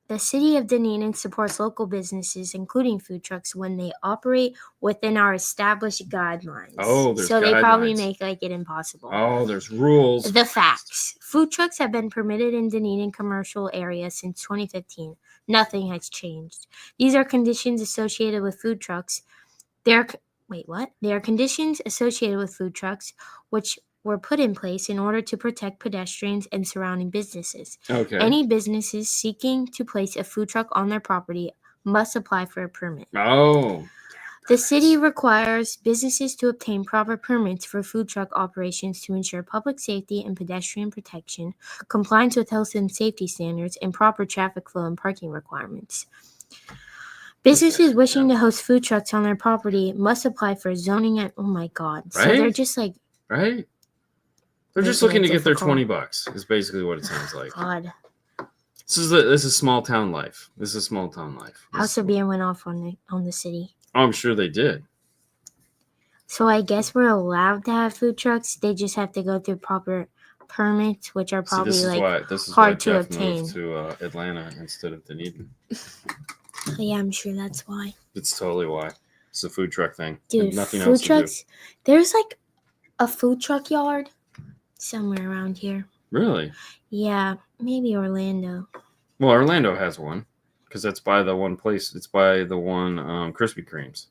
The city of Dunedin supports local businesses, including food trucks, when they operate within our established guidelines. Oh, there's So they guidelines. Probably make it impossible. Oh, there's rules. The facts. Food trucks have been permitted in Dunedin commercial areas since 2015. Nothing has changed. These are conditions associated with food trucks. They are conditions associated with food trucks which were put in place in order to protect pedestrians and surrounding businesses. Okay. Any businesses seeking to place a food truck on their property must apply for a permit. Oh. The city requires businesses to obtain proper permits for food truck operations to ensure public safety and pedestrian protection, compliance with health and safety standards, and proper traffic flow and parking requirements. Businesses wishing to host food trucks on their property must apply for zoning at, oh my God. Right? So they're just like... Right? They're just looking to get their $20 is basically what it sounds like. God. This is small town life. House of Beer went off on the city. I'm sure they did. So I guess we're allowed to have food trucks. They just have to go through proper permits, which are See, probably this is why hard to Jeff obtain. moved to Atlanta instead of Dunedin. Oh, yeah, I'm sure that's why. It's totally why. It's a food truck thing. Dude, and nothing food else trucks. to do. There's like a food truck yard somewhere around here. Really? Yeah, maybe Orlando. Well, Orlando has one because that's by the one place. It's by the one Krispy Kremes.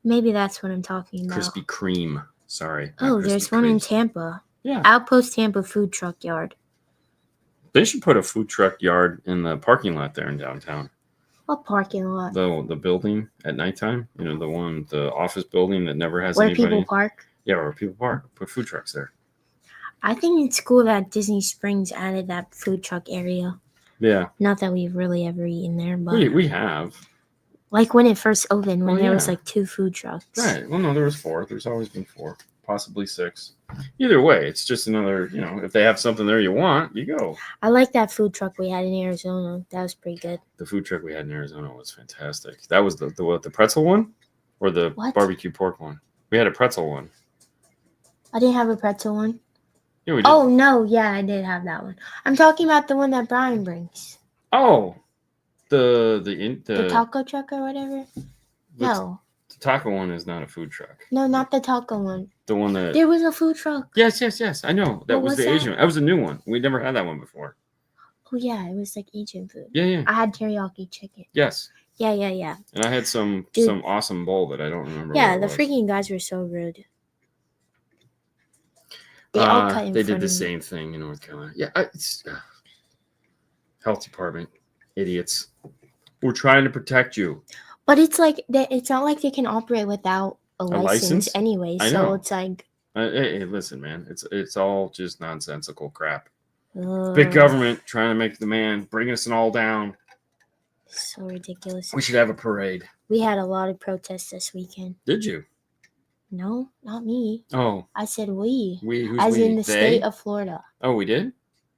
Maybe that's what I'm talking about. Krispy Kreme. Sorry. Oh, there's one in Kremes. Tampa. Yeah. Outpost Tampa food truck yard. They should put a food truck yard in the parking lot there in downtown. What parking lot? The building at nighttime. You know, the office building that never has Where anybody. people park? Yeah, where people park. Put food trucks there. I think it's cool that Disney Springs added that food truck area. Yeah. Not that we've really ever eaten there, but We have. like when it first opened, when there was yeah. like 2 food trucks. Right. Well, no, there was 4. There's always been 4, possibly 6. Either way, it's just another. You know, if they have something there you want, you go. I like that food truck we had in Arizona. That was pretty good. The food truck we had in Arizona was fantastic. That was the pretzel one, or the What? barbecue pork one. We had a pretzel one. I didn't have a pretzel one. Yeah, we did. Oh no, yeah, I did have that one. I'm talking about the one that Brian brings. Oh, the taco truck or whatever. No, the taco one is not a food truck. no, not the taco one. The one that There was a food truck. Yes. I know that What was was the that? Asian one. That was a new one. We never had that one before. Oh yeah, it was like Asian food. Yeah. I had teriyaki chicken. Yes. Yeah. And I had some awesome bowl that I don't remember. Yeah, what the it was. freaking guys were so rude. They all cut in They front did of the me. same thing in North Carolina. Yeah, it's health department idiots. We're trying to protect you. But it's like it's not like they can operate without a license license? anyway. I So know. it's like Hey, listen, man. It's all just nonsensical crap. Big government trying to make the man, bring us all down. So ridiculous. We should have a parade. We had a lot of protests this weekend. Did you? No, not me. Oh, I said we. who's As we? in the They? state of Florida. Oh, we did?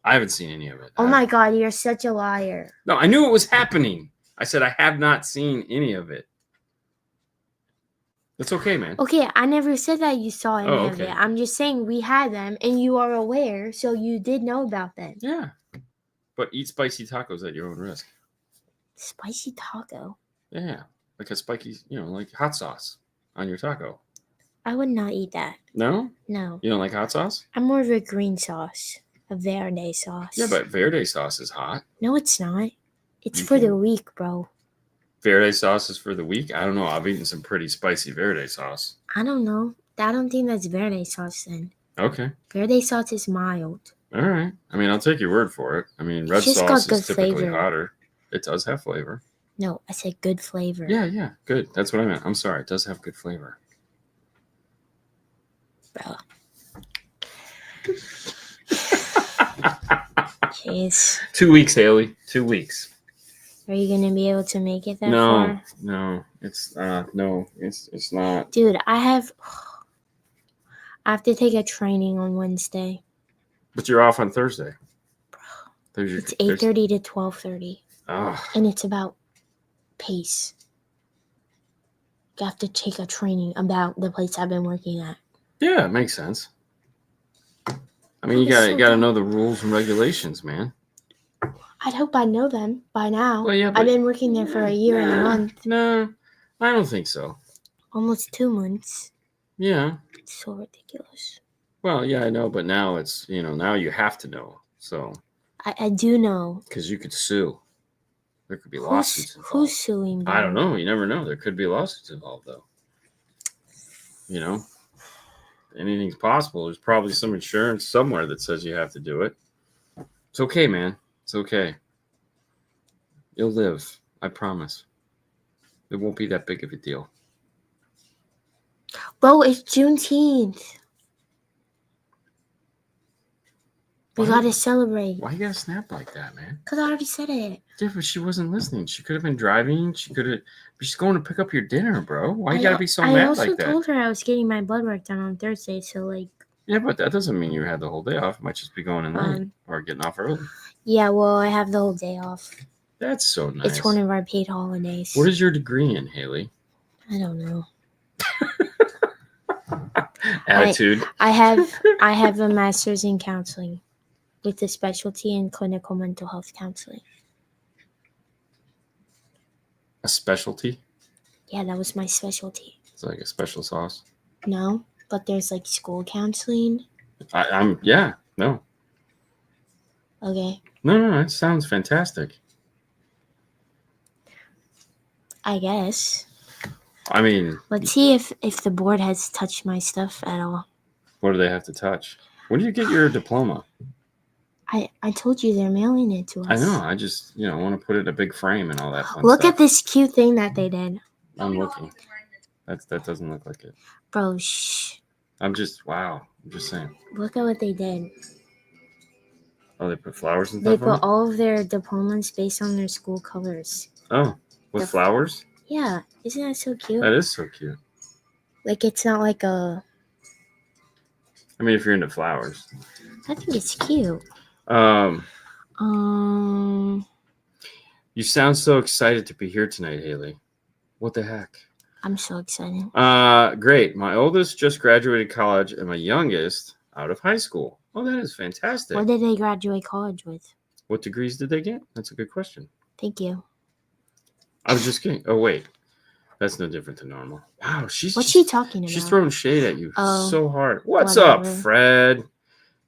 I haven't seen any of it. Oh my God, you're such a liar. No, I knew it was happening. I said I have not seen any of it. It's okay, man. Okay, I never said that you saw any of okay. it. I'm just saying we had them and you are aware, so you did know about them. Yeah. But eat spicy tacos at your own risk. Spicy taco? Yeah. Like a spiky, like hot sauce on your taco. I would not eat that. No? No. You don't like hot sauce? I'm more of a green sauce. A verde sauce. Yeah, but verde sauce is hot. No, it's not. It's for the weak, bro. Verde sauce is for the weak? I don't know. I've eaten some pretty spicy verde sauce. I don't know. I don't think that's verde sauce then. Okay. Verde sauce is mild. All right. I mean, I'll take your word for it. I mean, red just sauce got is good typically flavor. hotter. It does have flavor. No, I said good flavor. Yeah. Good. That's what I meant. I'm sorry. It does have good flavor. Bro. Jeez. 2 weeks, Hailey. 2 weeks. Are you gonna be able to make it that No, far? no, it's not. Dude, I have to take a training on Wednesday. But you're off on Thursday. It's 8:30 to 12:30, Oh, and it's about pace. You have to take a training about the place I've been working at. yeah, it makes sense. I mean, you That was so gotta dumb. know the rules and regulations, man. I'd hope I know them by now. Well, yeah, but I've been working there for a year and a month. No, I don't think so. Almost 2 months. Yeah. It's so ridiculous. Well, yeah, I know, but now it's now you have to know. So I do know. because you could sue, there could be lawsuits involved. Who's suing? I don't know. You never know. There could be lawsuits involved, though. Anything's possible. There's probably some insurance somewhere that says you have to do it. It's okay, man. It's okay. You'll live. I promise. It won't be that big of a deal. Bro, it's Juneteenth. We Why? gotta celebrate. Why you gotta snap like that, man? Because I already said it. Yeah, but she wasn't listening. She could have been driving. She could have. She's going to pick up your dinner, bro. Why you gotta be so I mad also like that? told her I was getting my blood work done on Thursday, so like. Yeah, but that doesn't mean you had the whole day off. It might just be going in late or getting off early. Yeah, well, I have the whole day off. That's so nice. It's one of our paid holidays. What is your degree in, Hailey? I don't know. Attitude. I have a master's in counseling with a specialty in clinical mental health counseling. A specialty? Yeah, that was my specialty. It's like a special sauce. No, but there's like school counseling. No. Okay. No, it sounds fantastic. I guess. I mean, Let's see if the board has touched my stuff at all. what do they have to touch? When did you get your diploma? I told you they're mailing it to us. I know. I just, want to put it in a big frame and all that fun Look stuff. at this cute thing that they did. I'm looking. That doesn't look like it. Bro, shh. I'm just saying. Look at what they did. Oh, they put flowers and They stuff on put all of their diplomas based on their school colors. Oh, with flowers? Yeah, isn't that so cute? That is so cute. Like, it's not like a... I mean, if you're into flowers. I think it's cute. You sound so excited to be here tonight, Hailey. What the heck? I'm so excited. Great. My oldest just graduated college and my youngest out of high school. Oh, that is fantastic. What did they graduate college with? What degrees did they get? That's a good question. Thank you. I was just kidding. Oh, wait. That's no different than normal. Wow, What's she talking about? She's throwing shade at you so hard. What's whatever. up, Fred?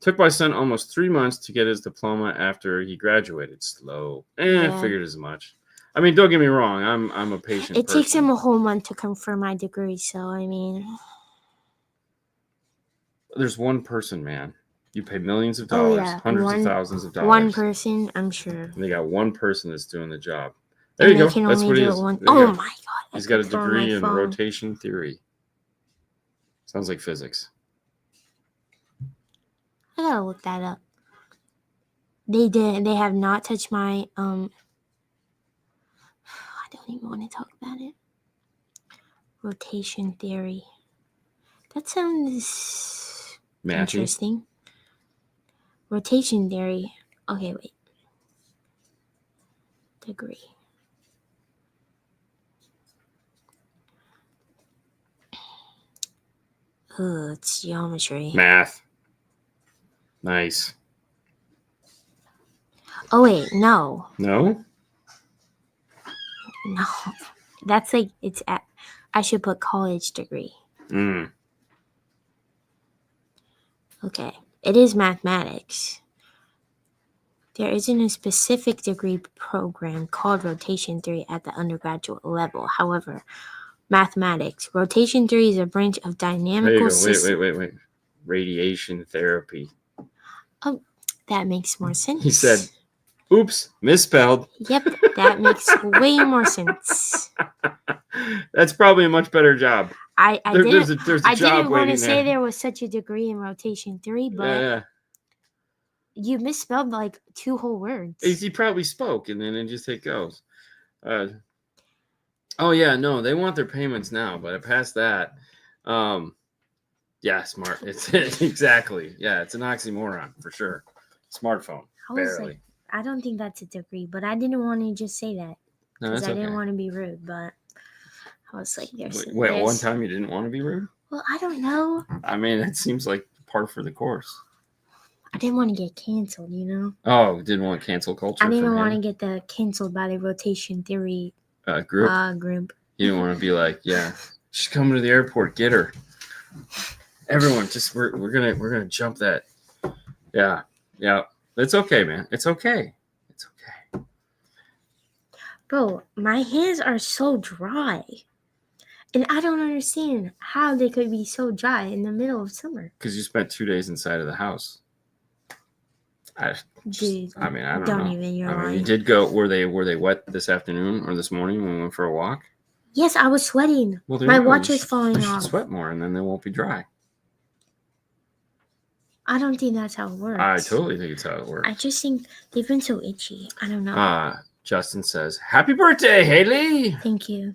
Took my son almost 3 months to get his diploma after he graduated. Slow. Figured as much. I mean, don't get me wrong. I'm a patient It person. takes him a whole month to confirm my degree, so I mean... There's one person, man. You pay millions of dollars, hundreds of thousands of dollars. One person, I'm sure. And they got one person that's doing the job. There you go. That's what he is. Oh my god. He's got a degree in rotation theory. Sounds like physics. I gotta look that up. They have not touched my I don't even want to talk about it. Rotation theory. That sounds interesting. Rotation theory. Okay, wait. Degree. It's geometry. Math. Nice. Oh wait, no. No? No. That's like I should put college degree. Okay. It is mathematics. There isn't a specific degree program called rotation theory at the undergraduate level. However, mathematics. Rotation theory is a branch of dynamical systems. Wait. Radiation therapy. Oh, that makes more sense. He said, oops, misspelled. Yep, that makes way more sense. That's probably a much better job. I didn't want to say there was such a degree in rotation theory, but you misspelled like 2 whole words. He probably spoke, and then it goes. They want their payments now, but past that, smart. It's exactly. Yeah, it's an oxymoron for sure. Smartphone. Barely. I don't think that's a degree, but I didn't want to just say that because I didn't want to be rude, but I was like, there's one time you didn't want to be rude? Well, I don't know. I mean, it seems like par for the course. I didn't want to get canceled, Oh, didn't want cancel culture? I didn't want to get canceled by the rotation theory group. You didn't want to be like, she's coming to the airport, get her. Everyone, just we're gonna jump that. Yeah. It's okay, man. It's okay. Bro, my hands are so dry. And I don't understand how they could be so dry in the middle of summer. Because you spent 2 days inside of the house. I don't know. Even. You're lying. You did go. Were they wet this afternoon or this morning when we went for a walk? Yes, I was sweating. Well, my watch is falling off. You should sweat more, and then they won't be dry. I don't think that's how it works. I totally think it's how it works. I just think they've been so itchy. I don't know. Justin says, "Happy birthday, Hailey!" Thank you.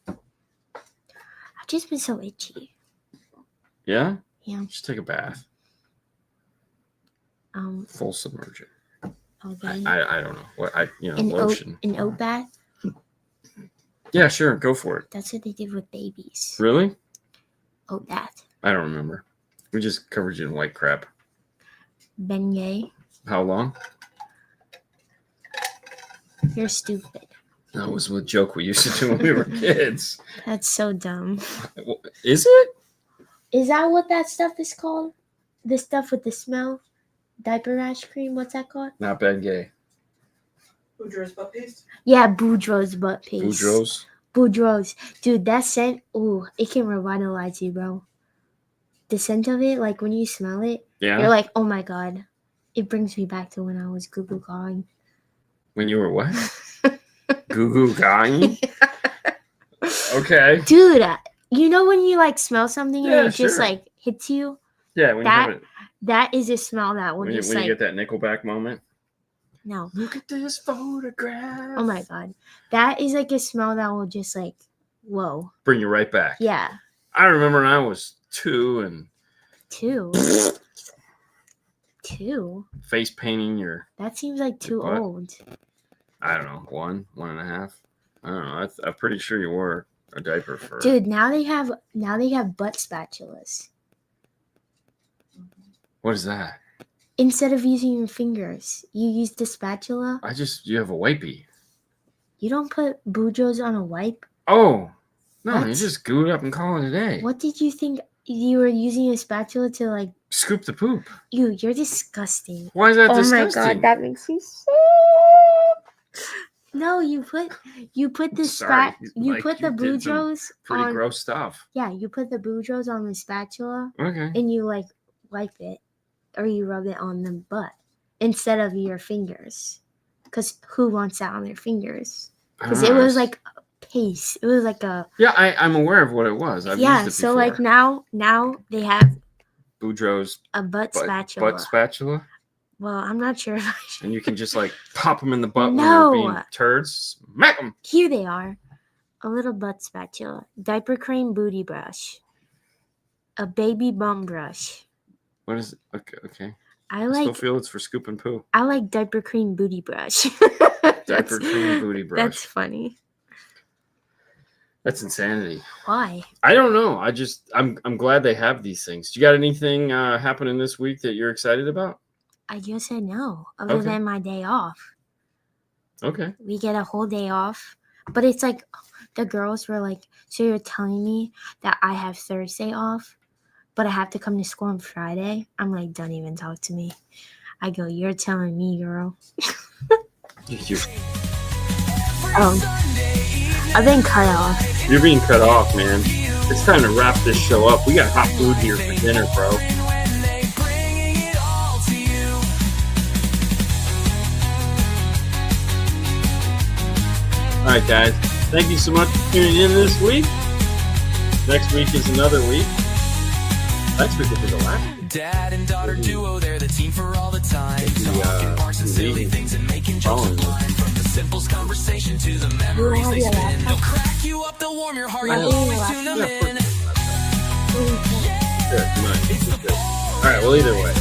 I've just been so itchy. Yeah? Yeah. Just take a bath. Full submersion. Okay. I don't know what an lotion. An oat bath. Yeah, sure. Go for it. That's what they did with babies. Really? Oh, that. I don't remember. We just covered you in white crap. Beignet. How long? You're stupid. That was a joke we used to do when we were kids. That's so dumb. Is it? Is that what that stuff is called? The stuff with the smell? Diaper rash cream? What's that called? Not bad gay. Boudreaux's butt paste? Yeah, Boudreaux's butt paste. Boudreaux's? Boudreaux's. Dude, that scent, ooh, it can revitalize you, bro. The scent of it, like when you smell it, Yeah. you're like, oh my god. It brings me back to when I was goo-goo gawing. When you were what? Goo-goo gawing? Okay. Dude, you know when you like smell something and Yeah, it just sure. like hits you? Yeah, when That- you have it. That is a smell that will When you just like, get that Nickelback moment. no. Look at this photograph. Oh my god. That is like a smell that will just like, whoa. Bring you right back. Yeah. I remember when I was 2 and 2. 2? face painting your, That seems like too butt. old. I don't know, 1.5. I don't know. I'm pretty sure you wore a diaper for. Dude, now they have butt spatulas. What is that? Instead of using your fingers, you use the spatula. You have a wipey. You don't put Boudreaux's on a wipe. Oh, no, you What? just goo it up and call it a day. What did you think you were using a spatula to like? Scoop the poop. You're disgusting. Why is that Oh my disgusting? god, that makes me sick. No, you put the Sorry, you like, put the you did some Boudreaux's Pretty on. gross stuff. Yeah, you put the Boudreaux's on the spatula Okay. and you like wipe it, or you rub it on the butt instead of your fingers. Because who wants that on their fingers? Because it was like a paste. It was like a Yeah, I'm aware of what it was. I've yeah. used it So before. like now they have Boudreaux's a butt spatula. butt spatula, Well, I'm not sure if I should. and you can just like pop them in the butt No. when they're being turds. Smack them. Here they are. A little butt spatula, diaper cream booty brush, a baby bum brush. What is it? Okay. I I still like feel it's for scooping poo. diaper cream booty brush. Diaper cream booty brush. That's funny. That's insanity. Why? I don't know. I'm glad they have these things. You got anything happening this week that you're excited about? I just said no, other Okay. than my day off. Okay. We get a whole day off. But it's like the girls were like, so you're telling me that I have Thursday off, but I have to come to school on Friday? I'm like, don't even talk to me. I go, you're telling me, girl. I've been cut off. You're being cut off, man. It's time to wrap this show up. We got hot food here for dinner, bro. All right, guys. Thank you so much for tuning in this week. Next week is another week. Next week will be the last week. Dad and daughter duo, they're the team for all the time. The, Talking parts and silly things and making jokes following with line. From the simplest conversation to the memories they Yeah, spin. yeah. They'll crack you up, they'll warm your heart, I you'll know. always tune them Yeah, in. Good, good. All right, well, either way.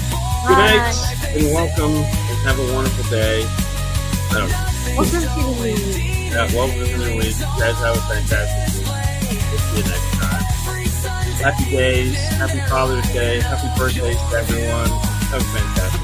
Good night and welcome and have a wonderful day. I don't know. Welcome to the week. Yeah, welcome to the week. You guys have a fantastic week. We'll see you next time. Happy days, happy Father's Day, happy birthdays to everyone. Have a fantastic